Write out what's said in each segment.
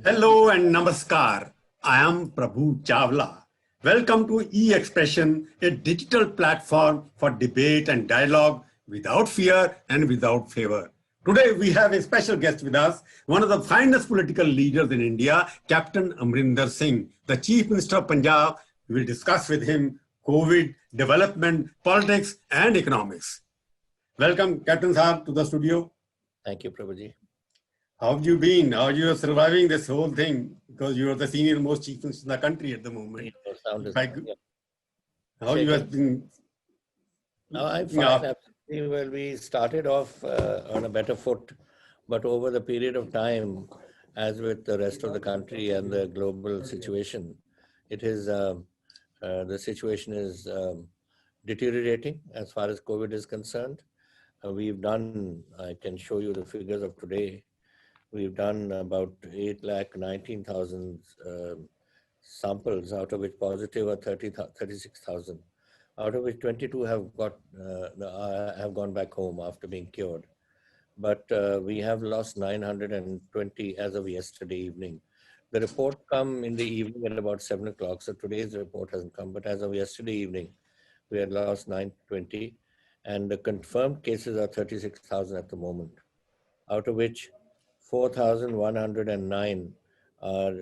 Hello and namaskar. I am Prabhu Chawla. Welcome to E-Expression, a digital platform for debate and dialogue without fear and without favor. Today we have a special guest with us, one of the finest political leaders in India, Captain Amarinder Singh, the Chief Minister of Punjab. We will discuss with him COVID, development, politics and economics. Welcome, Captain Saab, to the studio. Thank you, Prabhuji. How have you been? How are you surviving this whole thing? Because you are the senior most chief minister in the country at the moment. How you have been? No, I'm fine. Well, we started off on a better foot, but over the period of time, as with the rest of the country and the global situation, it is the situation is deteriorating as far as COVID is concerned. We've done, I can show you the figures of today. We've done about 8,19,000 samples, out of which positive are 36,000, out of which 22 have gone back home after being cured. But we have lost 920 as of yesterday evening. The report come in the evening at about 7 o'clock, so today's report hasn't come, but as of yesterday evening, we had lost 920, and the confirmed cases are 36,000 at the moment, out of which 4,109 are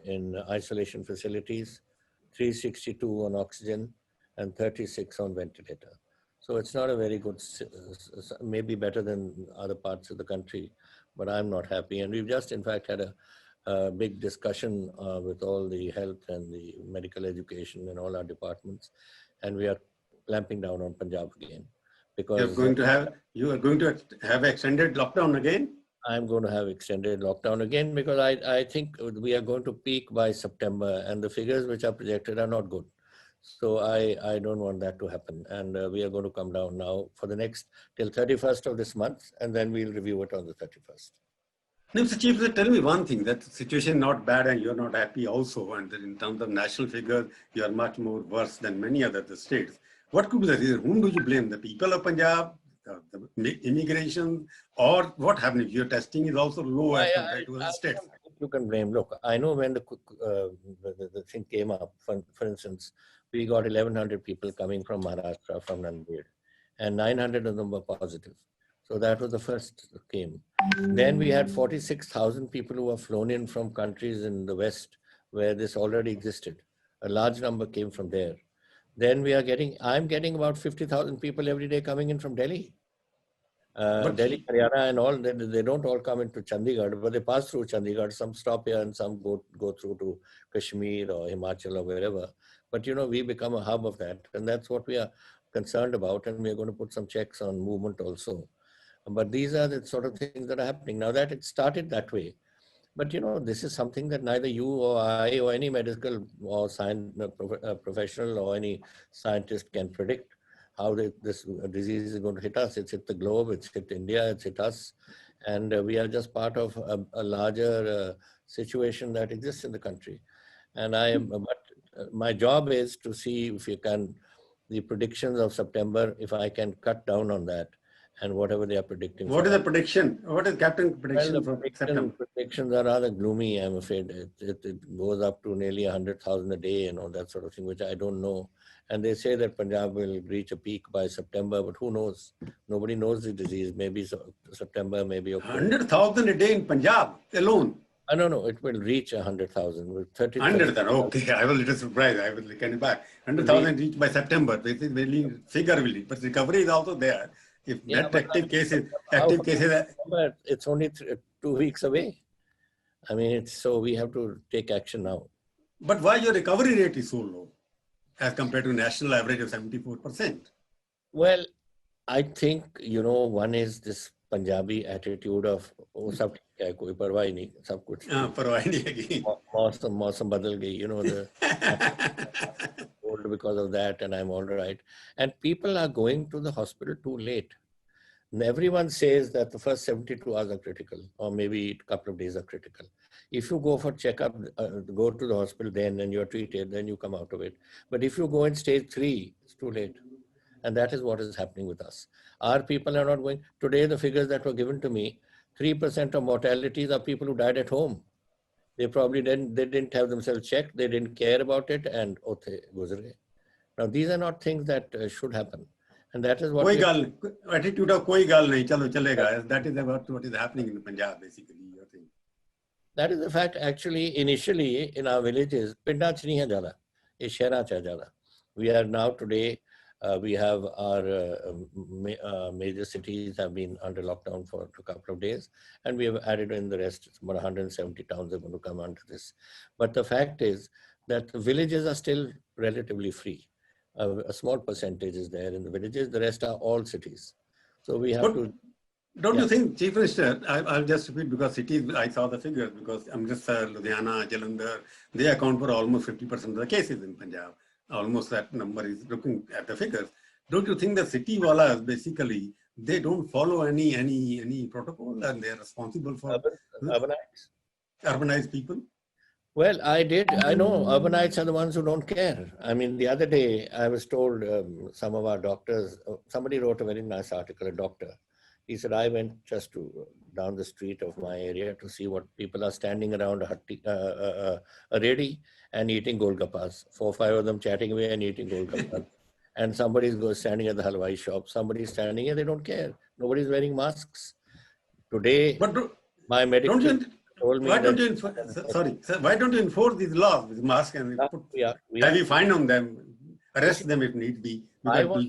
in isolation facilities, 362 on oxygen, and 36 on ventilator. So it's not a very good, maybe better than other parts of the country, but I'm not happy. And we've just, in fact, had a big discussion with all the health and the medical education and all our departments, and we are clamping down on Punjab again. Because you are going to have extended lockdown again? I'm going to have extended lockdown again because I think we are going to peak by September, and the figures which are projected are not good. So I don't want that to happen, and we are going to come down now for the next till 31st of this month, and then we'll review it on the 31st. No, Mr. Chief, tell me one thing, that the situation is not bad and you're not happy also, and in terms of national figures, you are much more worse than many other states. What could be the reason? Whom do you blame? The people of Punjab, the immigration, or what happened if your testing is also low as compared to other states? You can blame. Look, I know when the thing came up, for instance, we got 1,100 people coming from Maharashtra, from Nanded, and 900 of them were positive. So that was the first came. Then we had 46,000 people who were flown in from countries in the West where this already existed. A large number came from there. Then I'm getting about 50,000 people every day coming in from Delhi. Delhi, Haryana and all, they don't all come into Chandigarh, but they pass through Chandigarh. Some stop here and some go through to Kashmir or Himachal or wherever. But, you know, we become a hub of that. And that's what we are concerned about. And we're going to put some checks on movement also. But these are the sort of things that are happening. Now that it started that way. But, you know, this is something that neither you or I or any medical or science professional or any scientist can predict how this disease is going to hit us. It's hit the globe, it's hit India, it's hit us. And we are just part of a larger situation that exists in the country. And but my job is to see if you can, the predictions of September, if I can cut down on that. And whatever they are predicting. What is the prediction? What is Captain prediction for September? Predictions are rather gloomy, I'm afraid. It goes up to nearly 100,000 a day and all that sort of thing, which I don't know. And they say that Punjab will reach a peak by September, but who knows? Nobody knows the disease. Maybe September, maybe October. 100,000 a day in Punjab alone? No, it will reach 100,000. 100,000, okay. I was a little surprised. I was looking back. 100,000 reached by September. This is very figure really, but recovery is also there. If that active cases, it's only 2 weeks away. I mean, so we have to take action now. But why your recovery rate is so low as compared to national average of 74%? Well, I think, you know, one is this Punjabi attitude of, oh, sab theek hai, koi parwah nahi, sab kuch. Parwah nahi. Mausam badal gayi, you know, because of that, and I'm all right. And people are going to the hospital too late. And everyone says that the first 72 hours are critical, or maybe a couple of days are critical. If you go for checkup, go to the hospital then and you're treated, then you come out of it. But if you go in stage 3, it's too late. And that is what is happening with us. Our people are not going. Today, the figures that were given to me, 3% of mortalities are people who died at home. They probably didn't have themselves checked. They didn't care about it, and guzar gaye. Now these are not things that should happen, and that is what Koi gal, attitude of koi gal nahi, chalo chalega. That is about what is happening in Punjab, basically. You think. That is the fact. Actually, initially in our villages, pinda ch nahi hai jada, ye shehra cha jada. We are now today. We have our major cities have been under lockdown for a couple of days, and we have added in the rest. About 170 towns are going to come under this. But the fact is that the villages are still relatively free. A small percentage is there in the villages. The rest are all cities. So we have to. Don't you think, Chief Minister, I'll just repeat because cities, I saw the figures because Amritsar, Ludhiana, Jalandhar, they account for almost 50% of the cases in Punjab. Almost that number is looking at the figures. Don't you think the city wallahs basically, they don't follow any protocol and they're responsible for urbanized people? Well, I know urbanites are the ones who don't care. I mean, the other day I was told some of our doctors, somebody wrote a very nice article, a doctor. He said, I went just down the street of my area to see what people are standing around a ready and eating golgappas. 4 or 5 of them chatting away and eating golgappas. And somebody's standing at the halwai shop. Somebody's standing here, they don't care. Nobody's wearing masks. Today, my medical told me why don't you why don't you enforce these laws with masks and put heavy fine on them, arrest them if need be, because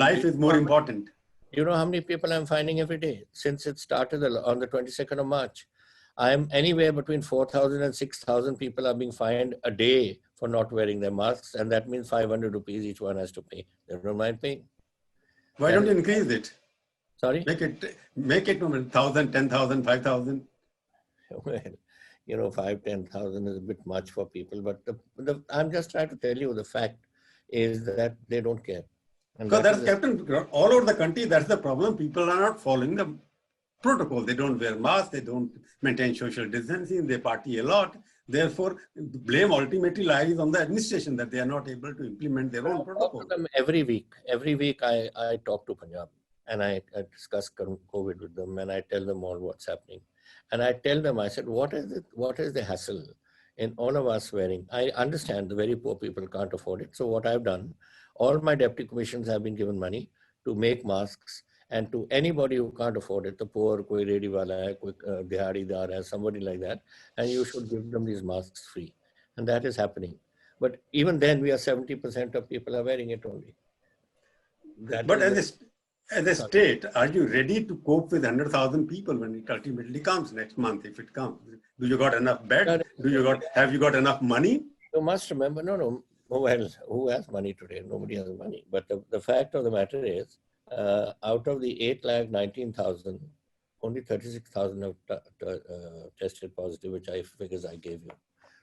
life is more important. You know how many people I'm finding every day since it started on the 22nd of March? I'm anywhere between 4,000 and 6,000 people are being fined a day for not wearing their masks, and that means 500 rupees each one has to pay. They don't mind paying. Why don't you increase it? Sorry? Make it 1,000, 10,000, 5,000. Well, 5, 10,000 is a bit much for people, but I'm just trying to tell you the fact is that they don't care. Because that's Captain, all over the country, that's the problem. People are not following the protocol. They don't wear masks, they don't maintain social distancing, they party a lot. Therefore, blame ultimately lies on the administration that they are not able to implement their own protocol. Every week I talk to Punjab and I discuss COVID with them and I tell them all what's happening. And I tell them, I said, what is the hassle in all of us wearing? I understand the very poor people can't afford it. So what I've done, all my deputy commissions have been given money to make masks, and to anybody who can't afford it, the poor, koi redi wala hai, koi dihadidar hai, somebody like that, and you should give them these masks free. And that is happening. But even then, we are 70% of people are wearing it only. But as a state, are you ready to cope with 100,000 people when it ultimately comes next month, if it comes? Do you got enough beds? Have you got enough money? You must remember, no. Well, who has money today? Nobody has money. But the fact of the matter is, out of the 8,19,000, only 36,000 have tested positive, which figures I gave you.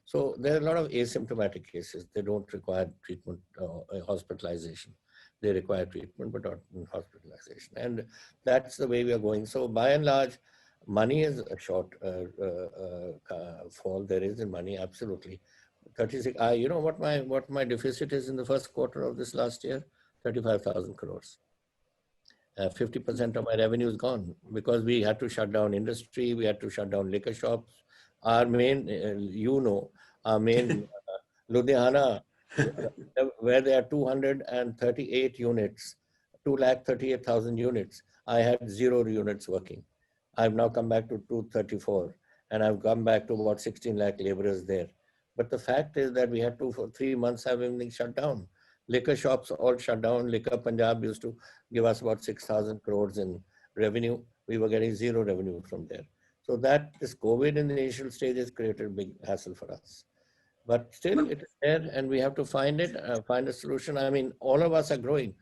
So there are a lot of asymptomatic cases. They don't require treatment or hospitalization. They require treatment, but not hospitalization. And that's the way we are going. So by and large, money is a short fall. There is in money, absolutely. 36. You know what my deficit is in the first quarter of this last year? 35,000 crores. 50% of my revenue is gone because we had to shut down industry. We had to shut down liquor shops. Our main, our main Ludhiana, where there are 238 units, 238,000 units. I had 0 units working. I've now come back to 234, and I've come back to about 16 lakh laborers there. But the fact is that we had to, for 3 months, have everything shut down. Liquor shops all shut down. Liquor Punjab used to give us about 6,000 crores in revenue. We were getting 0 revenue from there. So this COVID in the initial stages created a big hassle for us. But still it is there and we have to find a solution. I mean, all of us are growing.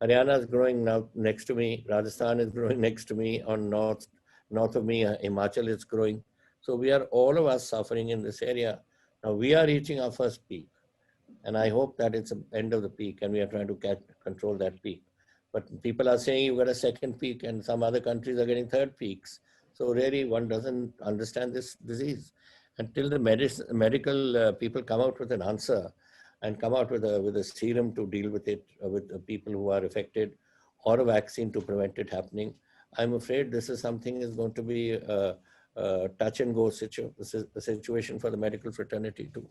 Haryana is growing now next to me. Rajasthan is growing next to me. On north of me, Himachal is growing. So we are all of us suffering in this area. Now we are reaching our first peak. And I hope that it's the end of the peak and we are trying to control that peak. But people are saying you got a second peak and some other countries are getting third peaks. So really one doesn't understand this disease. Until the medical people come out with an answer and come out with a serum to deal with it, with the people who are affected, or a vaccine to prevent it happening, I'm afraid this is something is going to be touch and go situation for the medical fraternity too.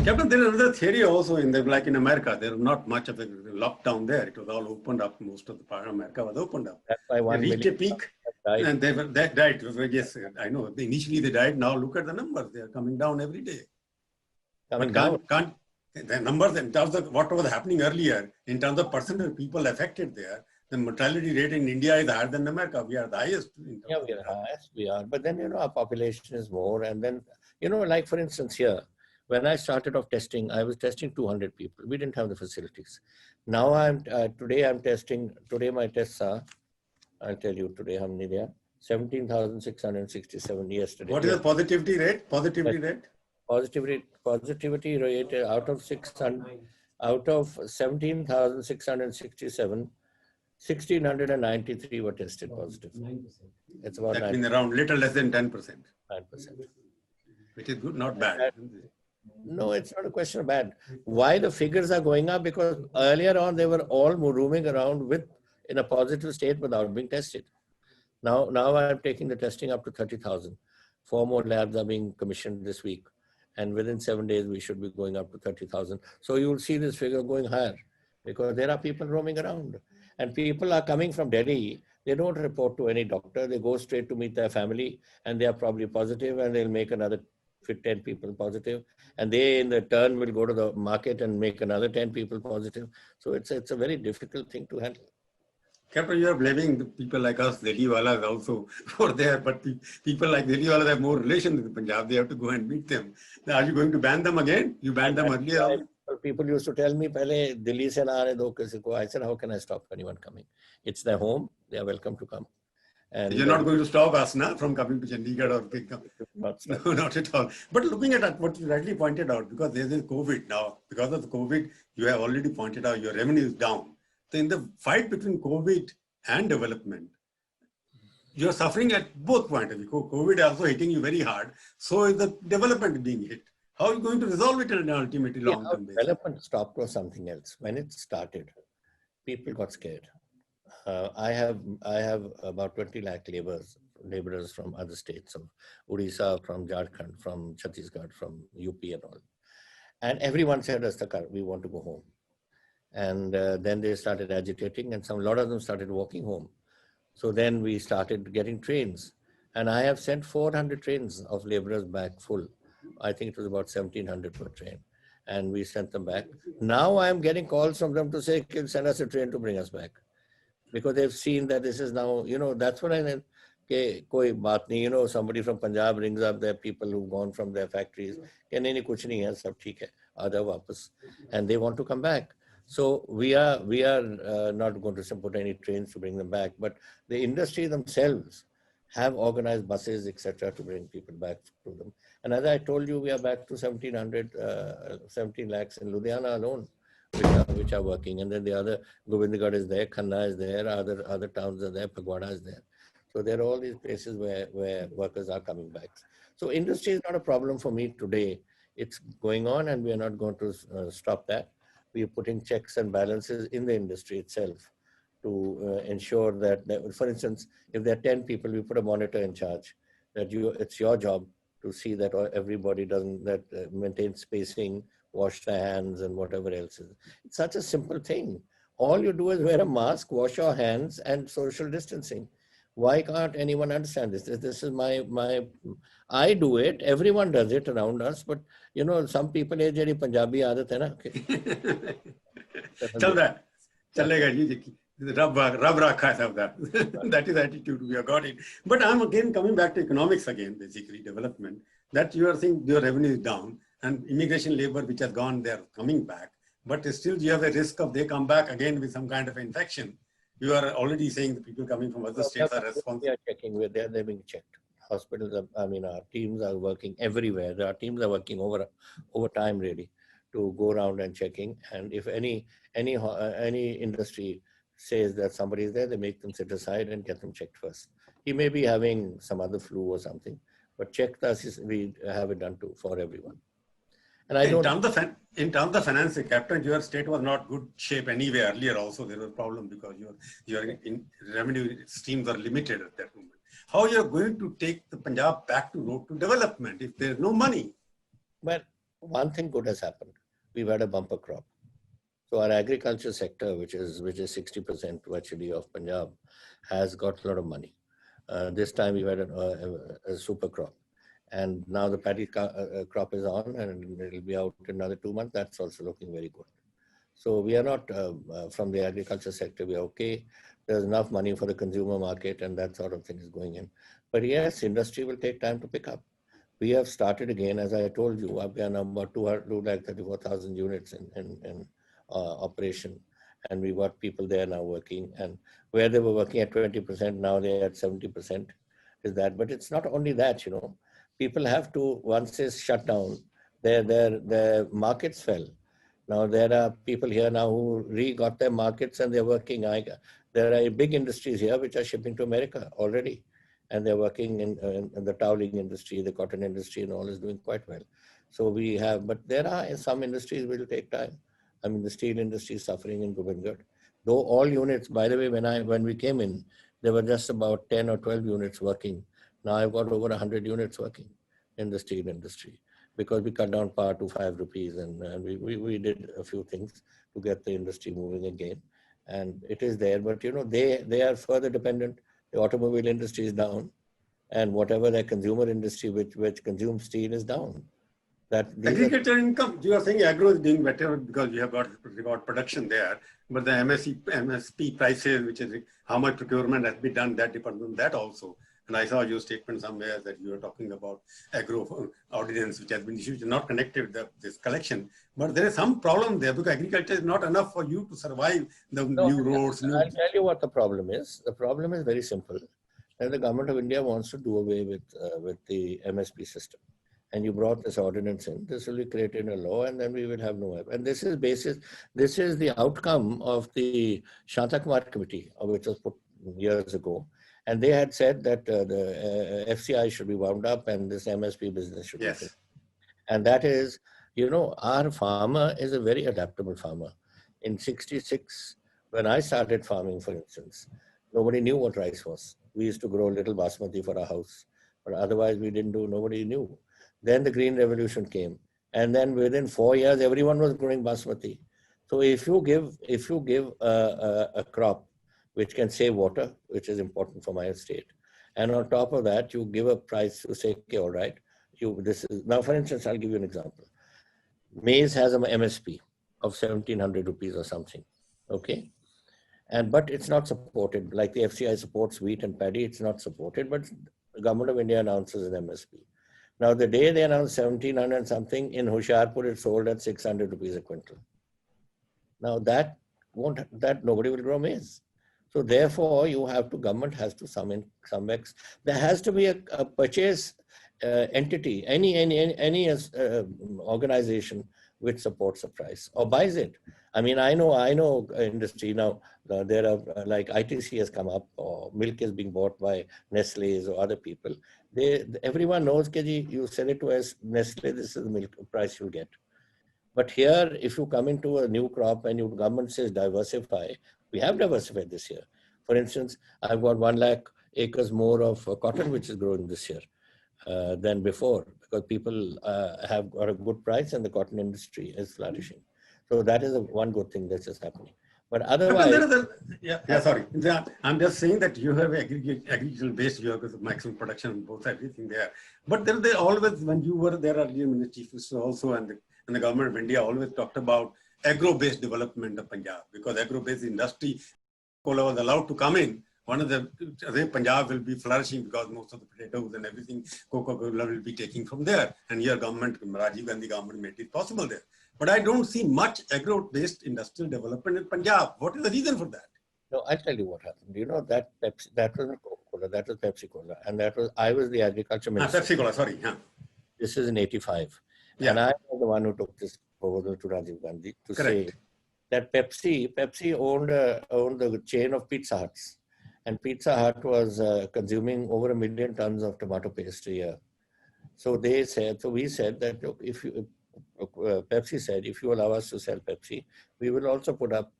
Captain, there is another theory also like in America, there was not much of a lockdown there. It was all opened up. Most of the part of America was opened up. That's why They reached a peak and they died. Yes, I know. Initially they died. Now look at the numbers. They are coming down every day. Coming but down. The numbers in terms of what was happening earlier, in terms of percentage of people affected there, the mortality rate in India is higher than America. We are the highest. Yeah, we are highest. We are. But then, our population is more. And then, like for instance here, when I started off testing, I was testing 200 people. We didn't have the facilities. Now today I'm testing, today my tests are, I'll tell you today how many there are, 17,667 yesterday. What is the positivity rate? Positivity rate out of 17,667, 1,693 were tested positive. 9%. It's about that means around little less than 10%. 9%. Which is good, not bad. No, it's not a question of bad. Why the figures are going up? Because earlier on they were all roaming around in a positive state without being tested. Now I'm taking the testing up to 30,000. 4 more labs are being commissioned this week. And within 7 days, we should be going up to 30,000. So you will see this figure going higher because there are people roaming around. And people are coming from Delhi. They don't report to any doctor. They go straight to meet their family and they are probably positive and they'll make another 10 people positive. And they in the turn will go to the market and make another 10 people positive. So it's a very difficult thing to handle. Captain, you are blaming the people like us, Delhi walas also for there, but people like Delhi walas have more relation with Punjab. They have to go and meet them. Are you going to ban them again? You banned them earlier. People used to tell me, "Pehle Delhi se na aane do kisi ko." I said, "How can I stop anyone coming? It's their home. They are welcome to come." And you're not going to stop us from coming to Chandigarh or Pickup. No, not at all. But looking at what you rightly pointed out, because there is COVID now, because of the COVID, you have already pointed out your revenue is down. So in the fight between COVID and development, you're suffering at both points of view. COVID is also hitting you very hard. So is the development being hit. How are you going to resolve it in an ultimately long-term basis? Development stopped was something else. When it started, people got scared. I have about 20 lakh laborers from other states, of Odisha, from Jharkhand, from Chhattisgarh, from UP and all. And everyone said, we want to go home. And then they started agitating and a lot of them started walking home. So then we started getting trains. And I have sent 400 trains of laborers back full. I think it was about 1,700 per train. And we sent them back. Now I'm getting calls from them to say, send us a train to bring us back. Because they've seen that this is now, that's what I said. Koi baat nahi, somebody from Punjab rings up their people who've gone from their factories. Nahi, kuch nahi hai, sab theek hai, aada wapas. And they want to come back. So we are not going to put any trains to bring them back, but the industry themselves have organized buses, etc., to bring people back to them. And as I told you, we are back to 17 lakhs in Ludhiana alone, which are working. And then the other, Govindgarh is there, Khanna is there, other towns are there, Phagwada is there. So there are all these places where workers are coming back. So industry is not a problem for me today. It's going on and we are not going to stop that. We are putting checks and balances in the industry itself to ensure that, for instance, if there are 10 people, we put a monitor in charge. That it's your job to see that everybody maintains spacing, wash their hands and whatever else is. It's such a simple thing. All you do is wear a mask, wash your hands and social distancing. Why can't anyone understand this? This is I do it, everyone does it around us, but some people say, "Jeri Punjabi aadat hai na." Chalega ji, Rab rakha sab that. That is attitude, we have got it. But I'm again coming back to economics again, basically development, that you are saying your revenue is down and immigration labor which has gone, they're coming back, but still you have a risk of they come back again with some kind of infection. You are already saying the people coming from other states are responsible. We are checking, they're being checked. Hospitals, our teams are working everywhere. Our teams are working over time really to go around and checking. And if any industry says that somebody is there, they make them sit aside and get them checked first. He may be having some other flu or something, but check us, we have it done for everyone. And in terms of finance, Captain, your state was not good shape anyway. Earlier also there was a problem because your revenue streams are limited at that moment. How you're going to take the Punjab back to road to development if there's no money? Well, one thing good has happened. We've had a bumper crop. So our agriculture sector, which is 60% virtually of Punjab, has got a lot of money. This time we've had a super crop. And now the paddy crop is on and it'll be out in another 2 months. That's also looking very good. So we are not, from the agriculture sector, we are okay. There's enough money for the consumer market and that sort of thing is going in. But yes, industry will take time to pick up. We have started again, as I told you, we are now about 234,000 units in operation. And we've got people there now working. And where they were working at 20%, now they're at 70% is that. But it's not only that, you know. People have to, once it's shut down, their markets fell. Now there are people here now who got their markets and they're working. There are big industries here which are shipping to America already. And they're working in the toweling industry, the cotton industry and all is doing quite well. So we have, but there are some industries which will take time. I mean, the steel industry is suffering in Govindgarh. Though all units, by the way, when we came in, there were just about 10 or 12 units working. Now I've got over 100 units working in the steel industry because we cut down power to 5 rupees and we did a few things to get the industry moving again. And it is there, but you know, they are further dependent. The automobile industry is down and whatever their consumer industry which consumes steel is down. Agriculture income, you are saying agro is doing better because you have got production there, but the MSP prices, which is how much procurement has been done, that depends on that also. And I saw your statement somewhere that you were talking about agro ordinance, which has been issued, not connected with this collection. But there is some problem there because agriculture is not enough for you to survive the new roads. I'll tell you what the problem is. The problem is very simple. And the government of India wants to do away with the MSP system. And you brought this ordinance in. This will be created in a law, and then we will have no. And this is the outcome of the Shanta Kumar committee, which was put years ago. And they had said that the FCI should be wound up and this MSP business should be finished. And that is, you know, our farmer is a very adaptable farmer. In 66, when I started farming, for instance, nobody knew what rice was. We used to grow little basmati for our house, but otherwise we didn't do, nobody knew. Then the Green Revolution came. And then within 4 years, everyone was growing basmati. So if you give a crop which can save water, which is important for my estate, and on top of that, you give a price to say, okay, all right, now for instance, I'll give you an example. Maize has an MSP of 1,700 rupees or something, okay? But it's not supported. Like the FCI supports wheat and paddy, it's not supported, but the government of India announces an MSP. Now, the day they announced 1,700 something, in Hoshiarpur, it sold at 600 rupees a quintal. Now, that nobody will grow maize. So therefore, government has to summon there has to be a purchase entity, any organization which supports the price or buys it. I mean, I know industry now. There are like ITC has come up, or milk is being bought by Nestle's or other people. Everyone knows that you sell it to us, Nestle, this is the milk price you'll get. But here, if you come into a new crop and your government says diversify, we have diversified this year. For instance, I've got 1 lakh acres more of cotton which is growing this year than before because people have got a good price and the cotton industry is flourishing. So that is one good thing that is happening. But otherwise, sorry. I'm just saying that you have agricultural based, you have maximum production, both everything there. But there always, when you were there earlier, the chief minister also and the government of India always talked about agro-based development of Punjab, because agro-based industry, Coca-Cola was allowed to come in. One of the, I think Punjab will be flourishing because most of the potatoes and everything Coca-Cola will be taking from there. And your government, Rahul Gandhi government made it possible there. But I don't see much agro-based industrial development in Punjab. What is the reason for that? No, I'll tell you what happened. You know, that was not Coca-Cola, that was Pepsi Cola. And I was the agriculture minister. Pepsi Cola, sorry. This is in 85. Yeah. And I was the one who took this proposal to Rajiv Gandhi to say that Pepsi owned the chain of Pizza Huts. And Pizza Hut was consuming over 1 million tons of tomato paste a year. So we said that, look, Pepsi said, if you allow us to sell Pepsi, we will also put up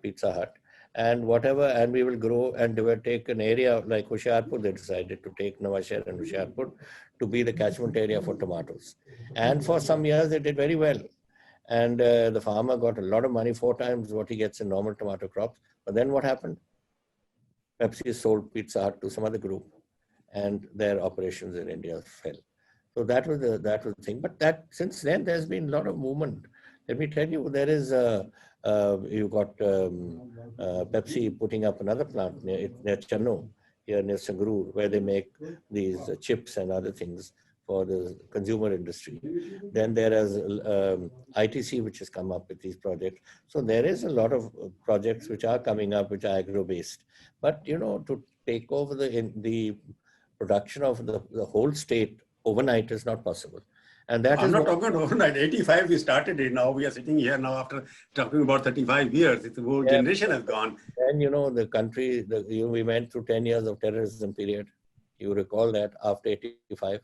Pizza Hut. and whatever, and we will grow, and they will take an area like Hoshiarpur. They decided to take Nawashehar and Hoshiarpur to be the catchment area for tomatoes. And for some years, they did very well. And the farmer got a lot of money, 4 times what he gets in normal tomato crops. But then what happened? Pepsi sold Pizza Hut to some other group, and their operations in India fell. So that was the thing. But that since then, there's been a lot of movement. Let me tell you, there is you got Pepsi putting up another plant near Channo, here near Sangrur, where they make these chips and other things for the consumer industry. Then there is ITC, which has come up with these projects. So there is a lot of projects which are coming up, which are agro-based. But to take over the production of the whole state overnight is not possible. And that I'm not talking about overnight. 85 we started it. Now we are sitting here now after talking about 35 years. It's the whole generation has gone. And the country, we went through 10 years of terrorism period. You recall that after 85.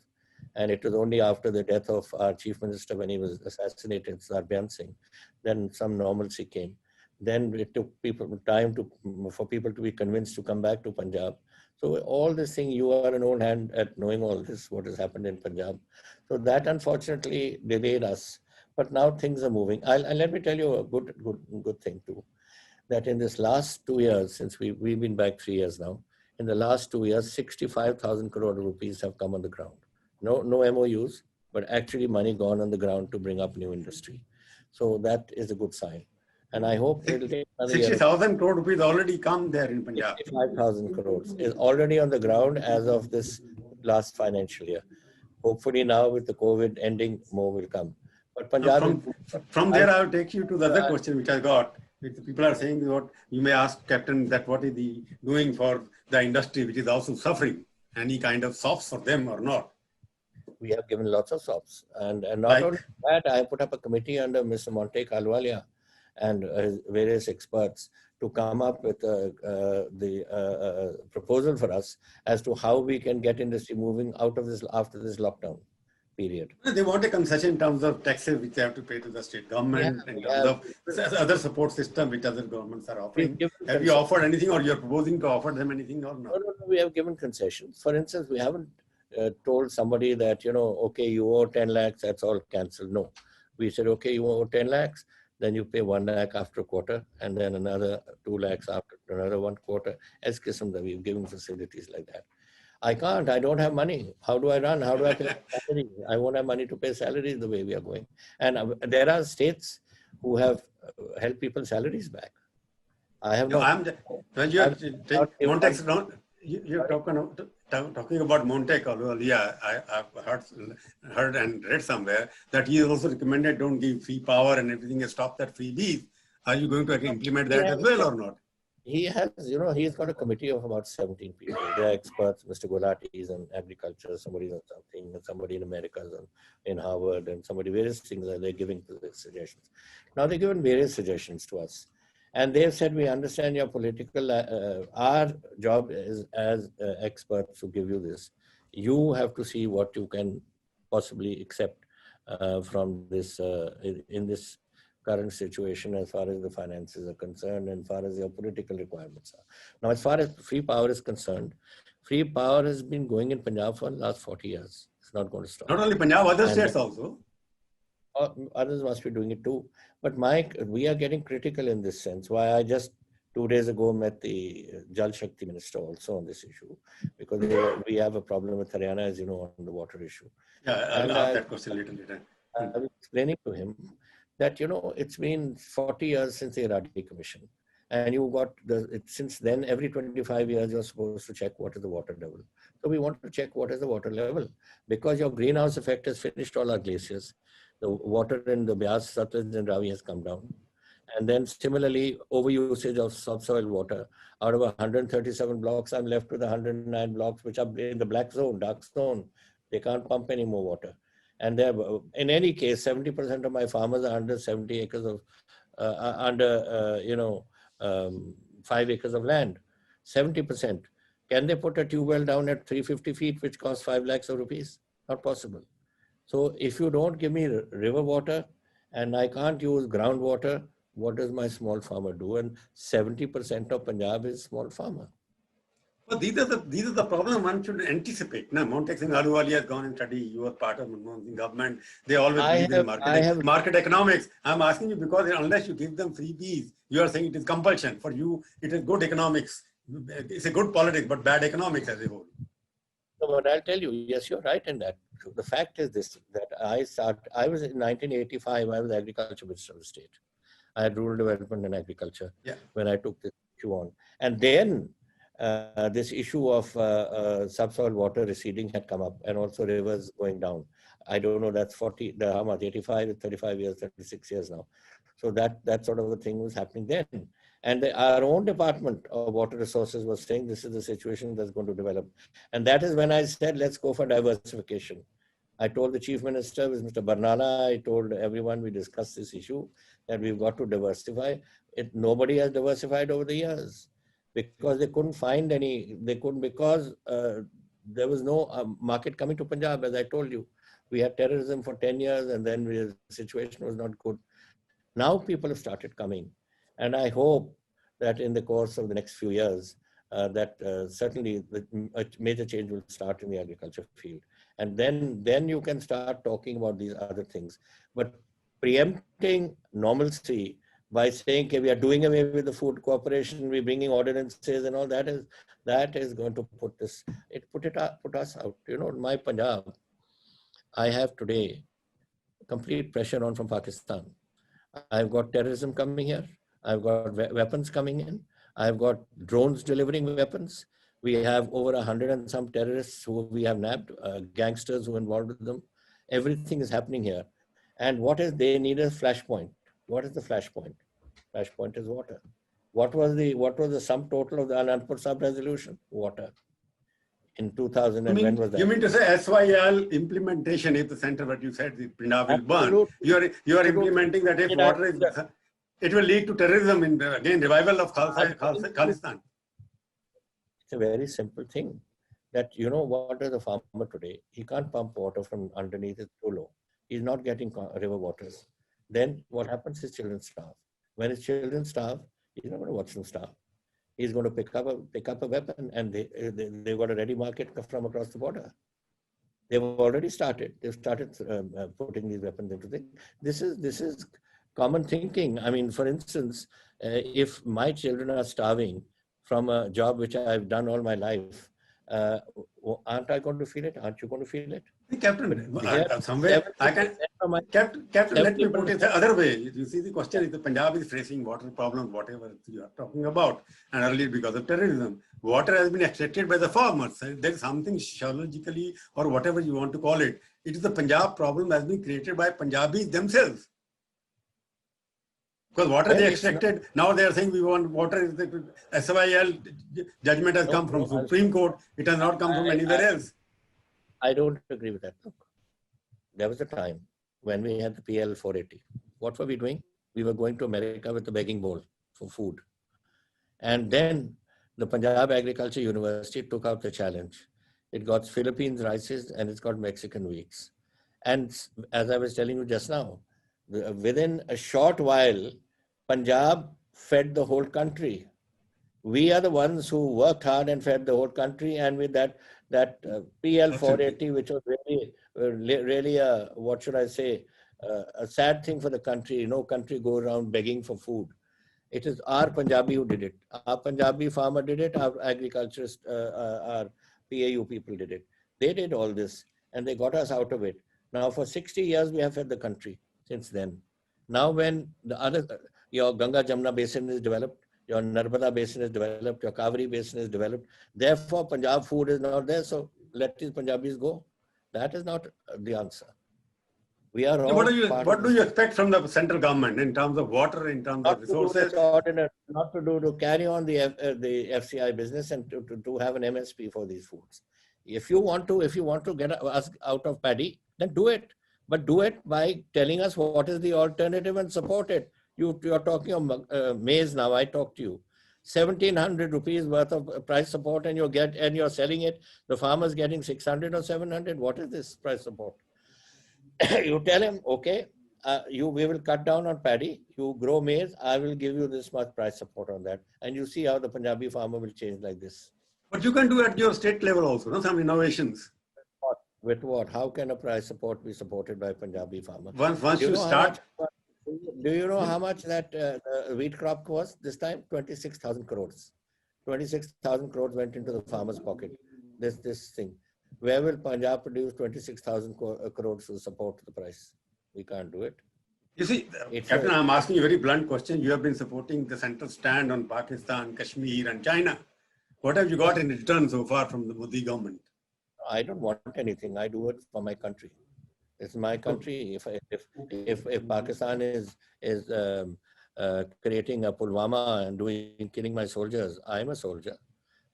And it was only after the death of our chief minister when he was assassinated, Sarbyan Singh, then some normalcy came. Then it took time for people to be convinced to come back to Punjab. So all this thing, you are an old hand at knowing all this, what has happened in Punjab. So that unfortunately delayed us. But now things are moving. And let me tell you a good thing too, that in this last 2 years, since we've been back 3 years now, in the last 2 years, 65,000 crore rupees have come on the ground. No MOUs, but actually money gone on the ground to bring up new industry. So that is a good sign. And I hope it will take another 60,000 crore rupees already come there in Punjab. 65,000 crores is already on the ground as of this last financial year. Hopefully now with the COVID ending, more will come. But Punjab from there, I will take you to the other question which I got. People are saying what you may ask, Captain, that what is he doing for the industry which is also suffering? Any kind of softs for them or not? We have given lots of softs. And not only that, I put up a committee under Mr. Monte Kalwalia and various experts to come up with the proposal for us as to how we can get industry moving out of this after this lockdown period. They want a concession in terms of taxes which they have to pay to the state government, in terms of other support system which other governments are offering. Have you offered anything, or you're proposing to offer them anything or not? No, we have given concessions. For instance, we haven't told somebody that, okay, you owe 10 lakhs, that's all cancelled. No. We said, okay, you owe 10 lakhs, then you pay 1 lakh after a quarter, and then another 2 lakhs after another 1 quarter. As Kisam, that we've given facilities like that. I can't, I don't have money. How do I run? How do I pay salaries? I won't have money to pay salaries the way we are going. And there are states who have held people's salaries back. I have not. When you're talking about Monte Kalwalia, I've heard and read somewhere that he also recommended don't give free power and everything, and stop that freebies. Are you going to implement that as well or not? He has, he's got a committee of about 17 people. They are experts. Mr. Golati is on agriculture, somebody on something, and somebody in America in Harvard, and somebody, various things that they're giving suggestions. Now they've given various suggestions to us. And they've said, we understand your political, our job is as experts to give you this. You have to see what you can possibly accept from this, in this current situation as far as the finances are concerned and as far as your political requirements are. Now, as far as free power is concerned, free power has been going in Punjab for the last 40 years. It's not going to stop. Not only Punjab, other states also. Others must be doing it too. But Mike, we are getting critical in this sense. Why I just 2 days ago met the Jal Shakti minister also on this issue, because we have a problem with Haryana, as you know, on the water issue. Yeah, I'll ask that question later. I was explaining to him that, it's been 40 years since the Iradi Commission. And you got since then, every 25 years, you're supposed to check what is the water level. So we want to check what is the water level, because your greenhouse effect has finished all our glaciers. The water in the Beas, Satluj and Ravi has come down. And then similarly, overusage of subsoil water. Out of 137 blocks, I'm left with 109 blocks, which are in the black zone, dark zone. They can't pump any more water. And in any case, 70% of my farmers are under 70 acres of, 5 acres of land. 70%. Can they put a tube well down at 350 feet, which costs 5 lakhs of rupees? Not possible. So if you don't give me river water and I can't use groundwater, What does my small farmer do? And 70% of Punjab is small farmer. Well, these are the problem one should anticipate. Now, Montek Singh Ahluwalia has gone and studied. You are part of Manmohan Singh government. They always believe in market economics. I'm asking you because unless you give them freebies, you are saying it is compulsion. For you, it is good economics. It's a good politics, but bad economics as a whole. So, but I'll tell you, yes, you're right in that. So the fact is this, that I was in 1985, I was agriculture minister of the state. I had rural development and agriculture when I took this issue on. And then this issue of subsoil water receding had come up, and also rivers going down. I don't know, that's 85, 35 years, 36 years now. So that sort of a thing was happening then. And our own Department of Water Resources was saying this is the situation that's going to develop. And that is when I said, let's go for diversification. I told the Chief Minister, with Mr. Barnala, I told everyone, we discussed this issue, that we've got to diversify. Nobody has diversified over the years because they couldn't find any, because there was no market coming to Punjab, as I told you. We had terrorism for 10 years and then the situation was not good. Now people have started coming. And I hope that in the course of the next few years, that certainly a major change will start in the agriculture field. And then you can start talking about these other things. But preempting normalcy by saying, okay, we are doing away with the food cooperation, we're bringing ordinances and all that is going to put us out. You know, in my Punjab, I have today complete pressure on from Pakistan. I've got terrorism coming here. I've got weapons coming in. I've got drones delivering weapons. We have over 100 and some terrorists who we have nabbed, gangsters who are involved with them. Everything is happening here. And they need a flashpoint. What is the flashpoint? Flashpoint is water. What was the sum total of the Anandpur sub-resolution? Water. In 2000, and when was that? You mean to say SYL implementation, if the center, what you said, the Punjab will burn, you are implementing that if water is, it will lead to terrorism in, again, revival of Khalistan. It's a very simple thing that, you know, what is the farmer today? He can't pump water from underneath, it's too low. He's not getting river waters. Then what happens? His children starve. When his children starve, he's not going to watch them starve. He's going to pick up a weapon, and they've got a ready market from across the border. They've already started. They've started putting these weapons into things. This is common thinking. I mean, for instance, if my children are starving from a job which I've done all my life, aren't I going to feel it? Aren't you going to feel it? Captain, somewhere I can. Captain, let me put it the other way. You see, the question is the Punjab is facing water problems, whatever you are talking about, and earlier because of terrorism. Water has been extracted by the farmers. There is something sociologically or whatever you want to call it. It is the Punjab problem has been created by Punjabis themselves. Because water they extracted, now they are saying we want water. The SYL judgment has come from Supreme Court. It has not come from anywhere else. I don't agree with that. Look, there was a time when we had the PL 480. What were we doing? We were going to America with a begging bowl for food. And then the Punjab Agriculture University took out the challenge. It got Philippines rices and it's got Mexican wheats. And as I was telling you just now, within a short while, Punjab fed the whole country. We are the ones who worked hard and fed the whole country, and with that PL 480, which was really a, what should I say, a sad thing for the country. No country go around begging for food. It is our Punjabi who did it. Our Punjabi farmer did it. Our agriculturist, our PAU people did it. They did all this, and they got us out of it. Now, for 60 years, we have fed the country since then. Now, when your Ganga Jamuna basin is developed, your Narmada basin is developed, your Kaveri basin is developed. Therefore, Punjab food is not there, so let these Punjabis go. That is not the answer. We are all what do you expect from the central government in terms of water, in terms of resources? Not to carry on the FCI business and to have an MSP for these foods. If you want to get us out of paddy, then do it. But do it by telling us what is the alternative and support it. You are talking of maize now. I talked to you. 1,700 rupees worth of price support, and you're selling it. The farmer's getting 600 or 700. What is this price support? You tell him, okay, we will cut down on paddy. You grow maize, I will give you this much price support on that. And you see how the Punjabi farmer will change like this. But you can do at your state level also, no? Some innovations. With what? How can a price support be supported by Punjabi farmer? Once you start. Do you know how much that wheat crop was this time? 26,000 crores. 26,000 crores went into the farmer's pocket. This thing. Where will Punjab produce 26,000 crores to support the price? We can't do it. You see, Captain, I'm asking you a very blunt question. You have been supporting the central stand on Pakistan, Kashmir, and China. What have you got in return so far from the Modi government? I don't want anything. I do it for my country. It's my country. If Pakistan is creating a Pulwama and killing my soldiers, I'm a soldier.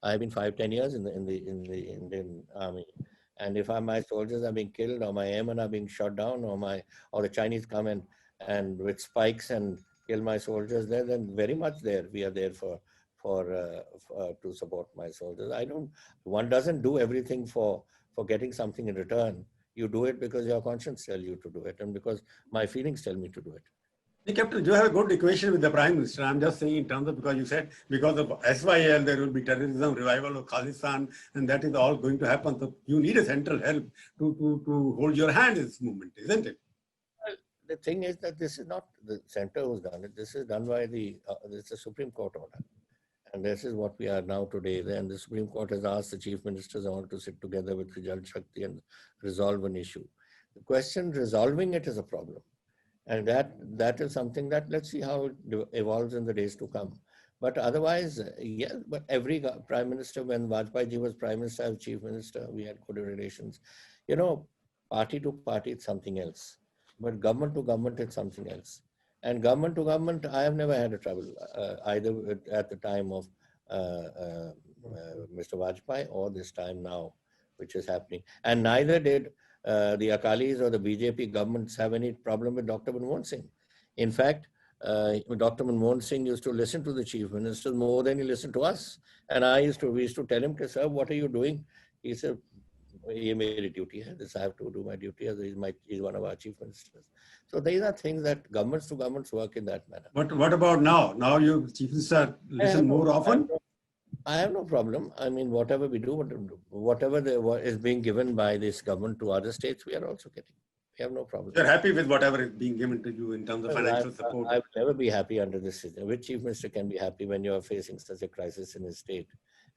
I've been 5-10 years in the Indian army, and if my soldiers are being killed or my airmen are being shot down or the Chinese come and with spikes and kill my soldiers there, then very much there we are there to support my soldiers. One doesn't do everything for getting something in return. You do it because your conscience tells you to do it and because my feelings tell me to do it. Hey, Captain, you have a good equation with the Prime Minister. I'm just saying in terms of, because you said because of SYL there will be terrorism, revival of Khalistan, and that is all going to happen. So you need a central help to hold your hand in this movement, isn't it? Well, the thing is that this is not the center who's done it. This is done by the Supreme Court order. And this is what we are now today. And the Supreme Court has asked the Chief Ministers all to sit together with Jal Shakti and resolve an issue. The question resolving it is a problem. And that is something that let's see how it evolves in the days to come. But otherwise, yes, but every Prime Minister, when Vajpayee ji was Prime Minister, I was Chief Minister, we had good relations. You know, party to party, it's something else. But government to government, it's something else. And government to government, I have never had a trouble, either at the time of Mr. Vajpayee or this time now, which is happening. And neither did the Akalis or the BJP governments have any problem with Dr. Manmohan Singh. In fact, Dr. Manmohan Singh used to listen to the chief ministers more than he listened to us. And we used to tell him, sir, what are you doing? He said, he made a duty. This I have to do my duty as he's one of our chief ministers. So these are things that governments to governments work in that manner. But what about now? Now you chief minister listen more often? I have no problem. I mean, whatever we do, whatever is being given by this government to other states, we are also getting. We have no problem. You're happy with whatever is being given to you in terms of financial support? I will never be happy under this system. Which chief minister can be happy when you are facing such a crisis in his state,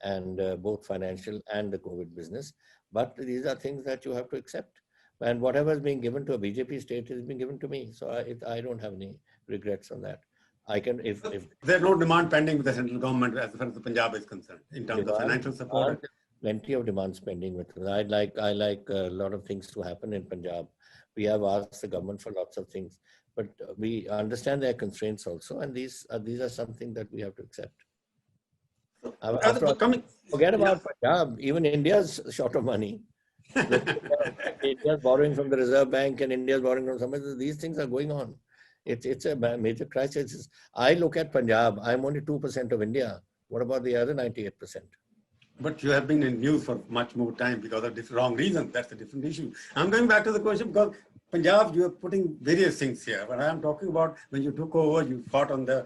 and both financial and the COVID business? But these are things that you have to accept. And whatever is being given to a BJP state is being given to me. So I don't have any regrets on that. I can, if there's no demand pending with the central government as far as the Punjab is concerned in terms of financial support. Plenty of demands pending with it. I like a lot of things to happen in Punjab. We have asked the government for lots of things, but we understand their constraints also, and these are something that we have to accept. Forget about Punjab. Even India's short of money. India's borrowing from the Reserve Bank and India's borrowing from somewhere. These things are going on. It's a major crisis. I look at Punjab, I'm only 2% of India. What about the other 98%? But you have been in news for much more time because of this wrong reason. That's a different issue. I'm going back to the question because Punjab, you are putting various things here. But I'm talking about when you took over, you fought on the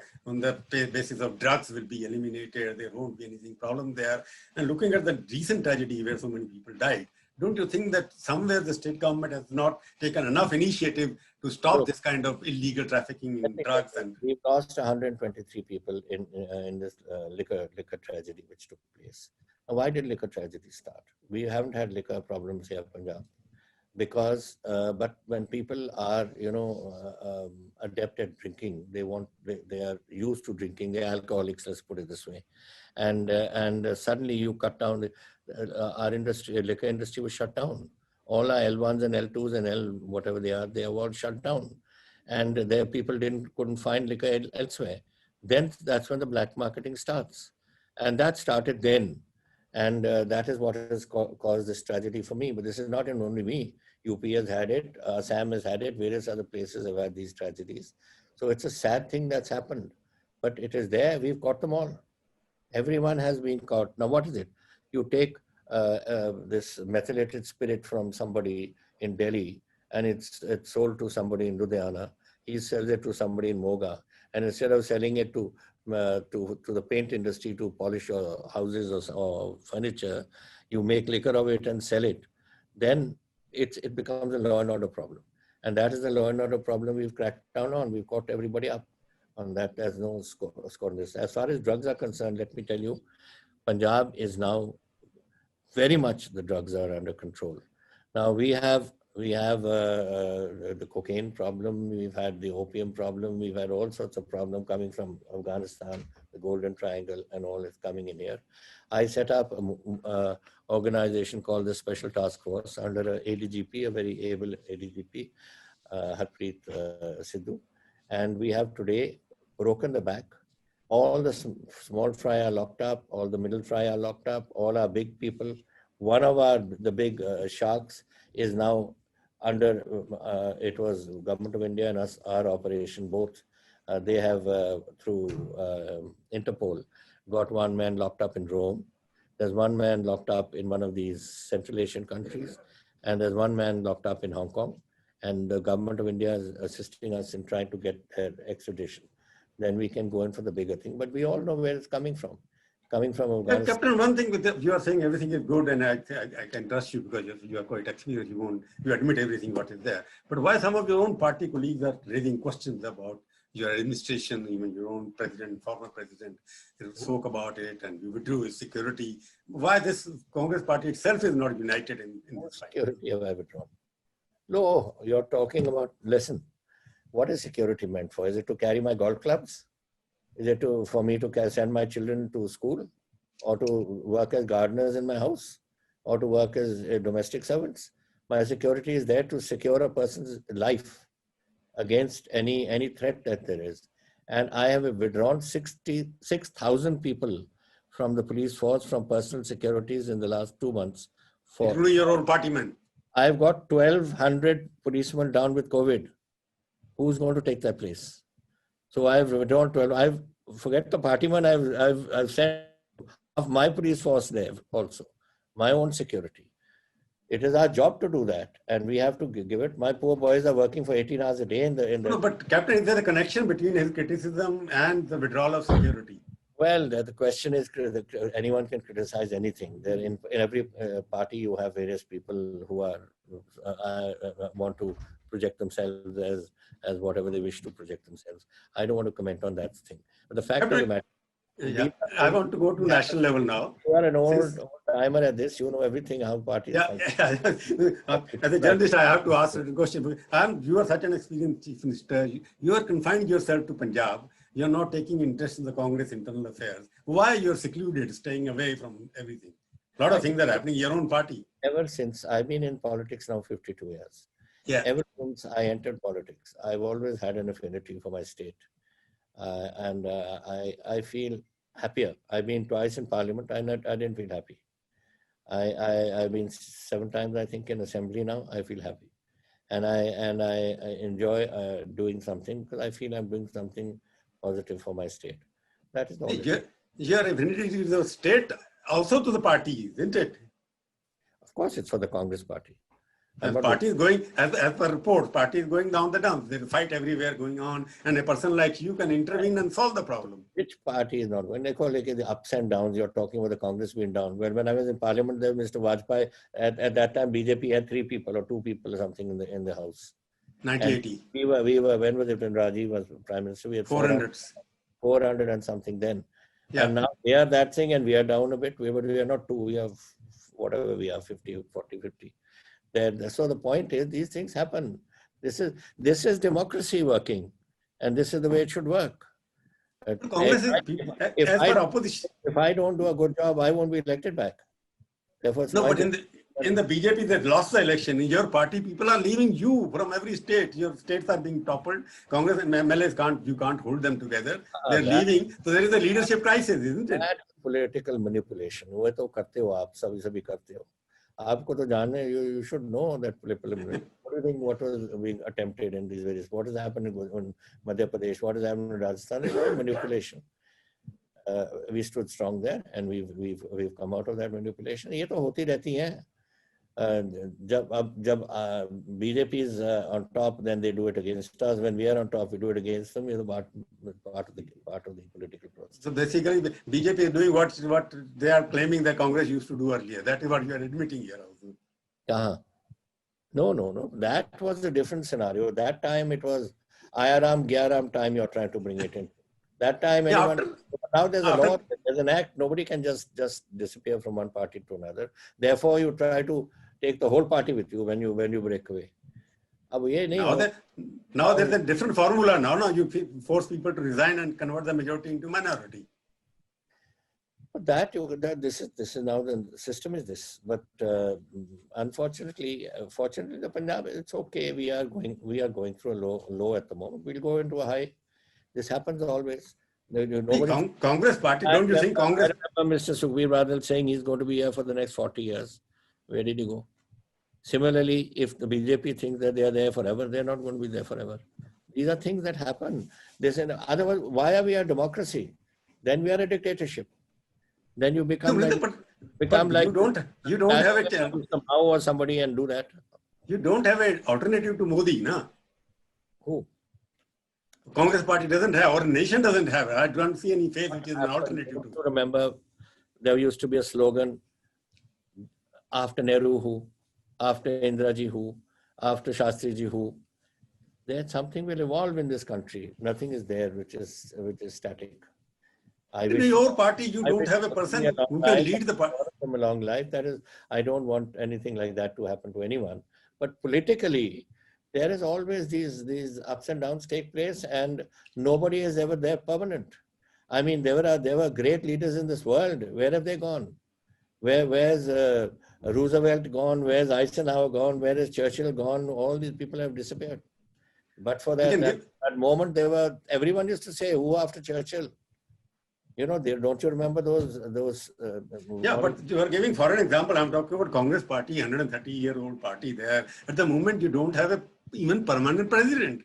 basis of drugs will be eliminated. There won't be anything problem there. And looking at the recent tragedy where so many people died, don't you think that somewhere the state government has not taken enough initiative to stop this kind of illegal trafficking in drugs? And we've lost 123 people in this liquor tragedy which took place. Now, why did liquor tragedy start? We haven't had liquor problems here in Punjab because, but when people are, adept at drinking, they are used to drinking. They're alcoholics, let's put it this way, and suddenly you cut down our industry, liquor industry was shut down. All our L1s and L2s and whatever they are all shut down. And there people couldn't find liquor elsewhere. Then that's when the black marketing starts. And that started then. And that is what has caused this tragedy for me. But this is not only me. UP has had it, Assam has had it, various other places have had these tragedies. So it's a sad thing that's happened. But it is there, we've caught them all. Everyone has been caught. Now what is it? You take this methylated spirit from somebody in Delhi and it's sold to somebody in Ludhiana. He sells it to somebody in Moga, and instead of selling it to the paint industry to polish your houses or furniture, you make liquor of it and sell it. Then it becomes a law and order problem, and that is the law and order problem we've cracked down on. We've caught everybody up on that. There's no score on this. As far as drugs are concerned, let me tell you, Punjab is now very much, the drugs are under control. Now we have the cocaine problem, we've had the opium problem, we've had all sorts of problems coming from Afghanistan, the Golden Triangle, and all is coming in here. I set up an organization called the Special Task Force under a ADGP, a very able ADGP, Harpreet Sidhu, and we have today broken the back. All the small fry are locked up, all the middle fry are locked up, all our big people. One of the big sharks is now under, it was Government of India and us, our operation both. They have, through Interpol, got one man locked up in Rome. There's one man locked up in one of these Central Asian countries, and there's one man locked up in Hong Kong. And the Government of India is assisting us in trying to get their extradition. Then we can go in for the bigger thing. But we all know where it's coming from. Coming from Afghanistan. Captain, one thing you are saying everything is good, and I can trust you because you are quite experienced. You admit everything what is there. But why some of your own party colleagues are raising questions about your administration, even your own president, former president, spoke about it, and you withdrew his security. Why this Congress party itself is not united in this fight? Security have I withdrawn? No, you're talking about, listen, what is security meant for? Is it to carry my golf clubs? Is it for me to send my children to school, or to work as gardeners in my house, or to work as domestic servants? My security is there to secure a person's life against any threat that there is. And I have withdrawn 66,000 people from the police force from personal securities in the last 2 months. Including your own party men. I've got 1,200 policemen down with COVID. Who's going to take that place? So I've withdrawn 12. Forget the party man. I've sent of my police force there also, my own security. It is our job to do that, and we have to give it. My poor boys are working for 18 hours a day in the. No, but Captain, is there a connection between his criticism and the withdrawal of security? Well, the question is, anyone can criticize anything. There in every party, you have various people who are want to project themselves as whatever they wish to project themselves. I don't want to comment on that thing. But the fact of the matter, yeah, I want to go to national level now. You are an old timer at this. You know everything how parties. Yeah. As a journalist, I have to ask a question. You are such an experienced chief minister. You are confining yourself to Punjab. You're not taking interest in the Congress internal affairs. Why you're secluded, staying away from everything? A lot of things are happening in your own party. Ever since I've been in politics now 52 years. Yeah. Ever since I entered politics, I've always had an affinity for my state. And I feel happier. I've been twice in Parliament. I didn't feel happy. I've been 7 times, I think, in Assembly now. I feel happy. And I enjoy doing something because I feel I'm doing something positive for my state. That is all. Your affinity to the state, also to the party, isn't it? Of course, it's for the Congress party. And party is going, as per reports, party is going down the dumps. There's a fight everywhere going on, and a person like you can intervene and solve the problem. Which party is not? When they call it the ups and downs, you're talking about the Congress being down. When I was in Parliament, there was Mr. Vajpayee. At that time, BJP had 3 people or 2 people or something in the house. 1980. And we were. When was it when Rajiv was Prime Minister? We had 400 and something then. Yeah. And now they are that thing, and we are down a bit. We are not 2. We have whatever we are, 50, 40, 50. So the point is, these things happen. This is democracy working, and this is the way it should work. If I don't do a good job, I won't be elected back. Therefore, no, but in the BJP that lost the election, in your party, people are leaving you from every state. Your states are being toppled. Congress and MLAs you can't hold them together. They're leaving. So there is a leadership crisis, isn't it? That political manipulation. वो तो करते हो आप सभी करते हो. आपको तो जानने, you should know that political manipulation. What do you think? What was being attempted in these various? What is happening in Madhya Pradesh? What is happening in Rajasthan? It's all manipulation. We stood strong there, and we've come out of that manipulation. ये तो होती रहती है. जब BJP is on top, then they do it against us. When we are on top, we do it against them. It's part of the political process. So basically, BJP is doing what they are claiming that Congress used to do earlier. That is what you are admitting here also. No. That was a different scenario. That time it was Ayaram, Gyaram time you're trying to bring it in. That time anyone, now there's a law, there's an act, nobody can just disappear from one party to another. Therefore, you try to take the whole party with you when you break away. Now there's a different formula. Now you force people to resign and convert the majority into minority. But this is now the system is this. But unfortunately, fortunately, the Punjab, it's okay. We are going through a low at the moment. We'll go into a high. This happens always. Congress party, don't you think Congress? I remember Mr. Sukhbir Badal saying he's going to be here for the next 40 years. Where did he go? Similarly, if the BJP thinks that they are there forever, they're not going to be there forever. These are things that happen. They say, otherwise, why are we a democracy? Then we are a dictatorship. Then you become like you don't have it somehow or somebody and do that. You don't have an alternative to Modi, na? Who? Congress party doesn't have, or nation doesn't have. I don't see any face which is an alternative to. Remember, there used to be a slogan: after Nehru, who? After Indraji, who? After Shastriji, who? Then something will evolve in this country. Nothing is there which is static. In your party, you don't have a person who can lead the party. From a long life, that is, I don't want anything like that to happen to anyone. But politically, there is always these ups and downs take place, and nobody is ever there permanent. I mean, there were great leaders in this world. Where have they gone? Where's Roosevelt gone? Where's Eisenhower gone? Where is Churchill gone? All these people have disappeared. But for that moment, everyone used to say, who after Churchill? You know, don't you remember those? Yeah, but you are giving for an example. I'm talking about Congress party, 130-year-old party there. At the moment, you don't have even permanent president.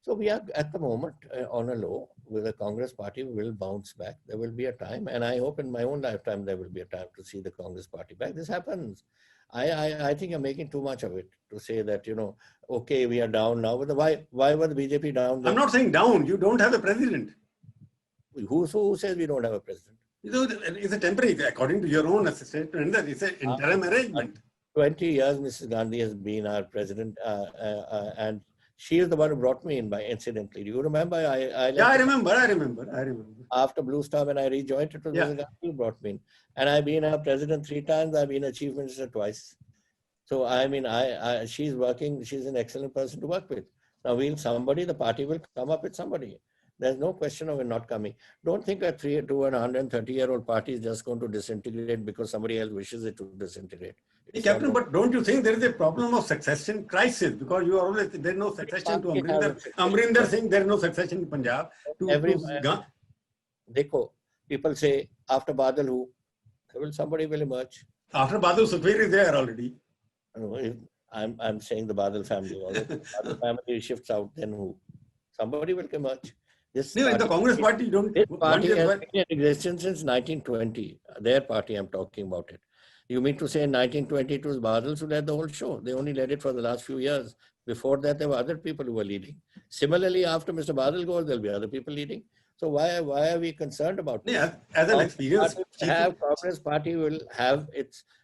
So we are at the moment on a low. With the Congress party, we will bounce back. There will be a time, and I hope in my own lifetime there will be a time to see the Congress party back. This happens. I think you're making too much of it to say that, you know, okay, we are down now. But why were the BJP down? I'm not saying down. You don't have a president. Who says we don't have a president? You know, it's a temporary, according to your own statement, it's an interim arrangement. 20 years, Mrs. Gandhi has been our president, and she is the one who brought me in by incidentally. Do you remember? I remember. After Blue Star, when I rejoined, it was Mrs. Gandhi who brought me in. And I've been our president 3 times. I've been a chief minister twice. So, I mean, she's working. She's an excellent person to work with. Now, the party will come up with somebody. There's no question of it not coming. Don't think a 130-year-old party is just going to disintegrate because somebody else wishes it to disintegrate. Captain, but don't you think there is a problem of succession crisis? Because you are always, there's no succession to Amarinder Singh, there is no succession in Punjab. People say, after Badal who? Somebody will emerge. After Badal, Sukhbir is there already. I'm saying the Badal family. The Badal family shifts out, then who? Somebody will emerge. In the Congress party, this party has been in existence since 1920. Their party, I'm talking about it. You mean to say in 1920 it was Badal who led the whole show? They only led it for the last few years. Before that, there were other people who were leading. Similarly, after Mr. Badal goes, there'll be other people leading. So why are we concerned about this? Yeah, as an experience. Congress party will have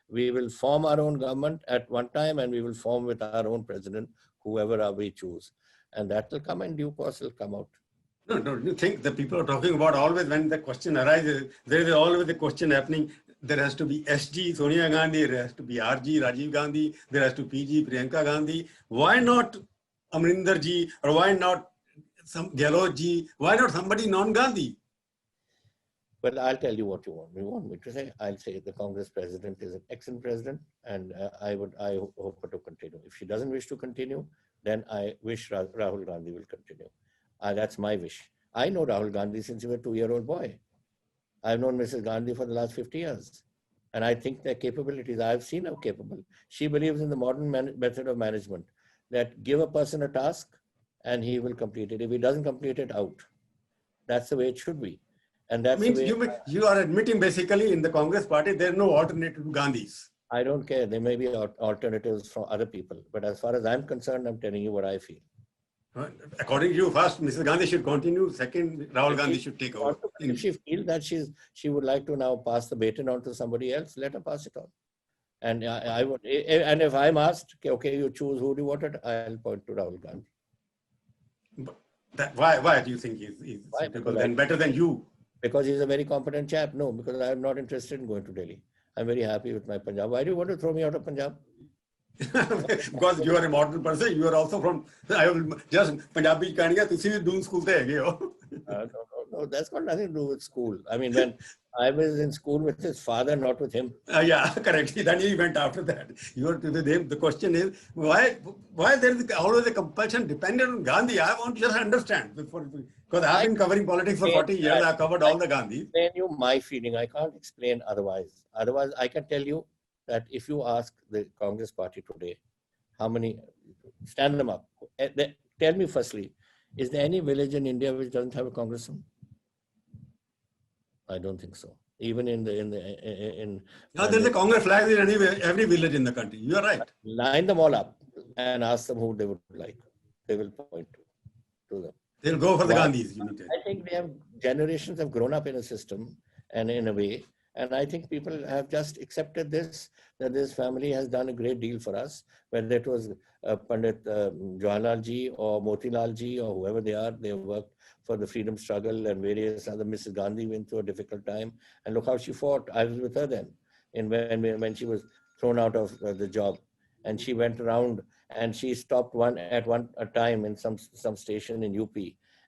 we will form our own government at one time, and we will form with our own president, whoever we choose. And that will come in due course, will come out. No, don't you think the people are talking about always when the question arises, there is always a question happening. There has to be SG, Sonia Gandhi, there has to be RG, Rajiv Gandhi, there has to be PG, Priyanka Gandhi. Why not Amarinder ji, or why not some Gehlot ji? Why not somebody non-Gandhi? Well, I'll tell you what you want. You want me to say? I'll say the Congress president is an excellent president, and I hope her to continue. If she doesn't wish to continue, then I wish Rahul Gandhi will continue. That's my wish. I know Rahul Gandhi since he was a 2-year-old boy. I've known Mrs. Gandhi for the last 50 years. And I think their capabilities, I've seen her capable. She believes in the modern method of management, that give a person a task and he will complete it. If he doesn't complete it, out. That's the way it should be. And that means you are admitting basically in the Congress party, there is no alternative to Gandhi's. I don't care. There may be alternatives from other people. But as far as I'm concerned, I'm telling you what I feel. According to you, first, Mrs. Gandhi should continue. Second, Rahul Gandhi should take over. If she feels that she would like to now pass the baton on to somebody else, let her pass it on. And I would, and if I'm asked, okay, you choose who do you want it, I'll point to Rahul Gandhi. Why do you think he's better than you? Because he's a very competent chap. No, because I'm not interested in going to Delhi. I'm very happy with my Punjab. Why do you want to throw me out of Punjab? Because you are a modern person. You are also from. I will just Punjabi kaniya. तुसी भी Doon school से है हो. No, that's got nothing to do with school. I mean, when I was in school with his father, not with him. Yeah, correct. Then he went after that. The question is why there is always a compulsion dependent on Gandhi. I want to just understand because I have been covering politics for 40 years. I have covered all the Gandhis. Explain you my feeling. I can't explain otherwise. Otherwise, I can tell you that if you ask the Congress party today, how many, stand them up. Tell me firstly, is there any village in India which doesn't have a congressman? I don't think so. Even now there's a Congress flag in every village in the country. You are right. Line them all up and ask them who they would like. They will point to them. They'll go for the Gandhis. I think we have generations have grown up in a system and in a way, and I think people have just accepted this, that this family has done a great deal for us, whether it was Pandit Jawaharlal ji or Motilal ji or whoever they are. They worked for the freedom struggle, and various other. Mrs. Gandhi went through a difficult time, and look how she fought. I was with her then, when she was thrown out of the job, and she went around and she stopped at one time in some station in UP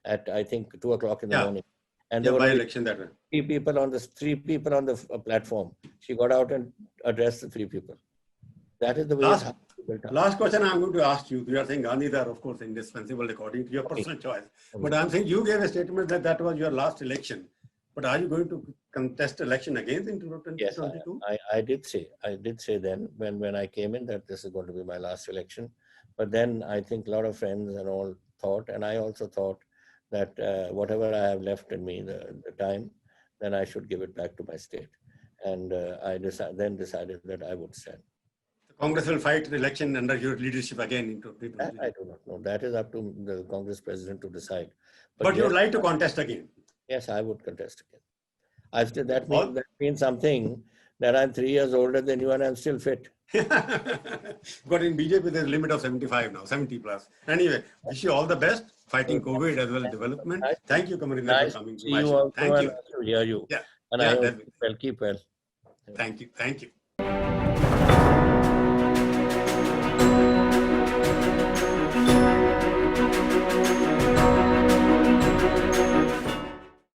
at I think 2 o'clock in the morning, and there were by-election that way. three people on the platform. She got out and addressed the three people. That is the way. Last question I'm going to ask you. You are saying Gandhis are, of course, indispensable according to your personal choice. But I'm saying you gave a statement that was your last election. But are you going to contest election again in 2022? Yes, I did say then when I came in that this is going to be my last election. But then I think a lot of friends and all thought, and I also thought that whatever I have left in me, the time, then I should give it back to my state. And I decided that I would stand. Congress will fight the election under your leadership again in 2022. That I do not know. That is up to the Congress president to decide. But you would like to contest again? Yes, I would contest again. That means something that I'm 3 years older than you and I'm still fit. But in BJP, there's a limit of 75 now, 70 plus. Anyway, wish you all the best, fighting COVID as well as development. Thank you, Amarinder, for coming to my show. Thank you. To hear you. Yeah. And I hope keep well. Thank you. Thank you.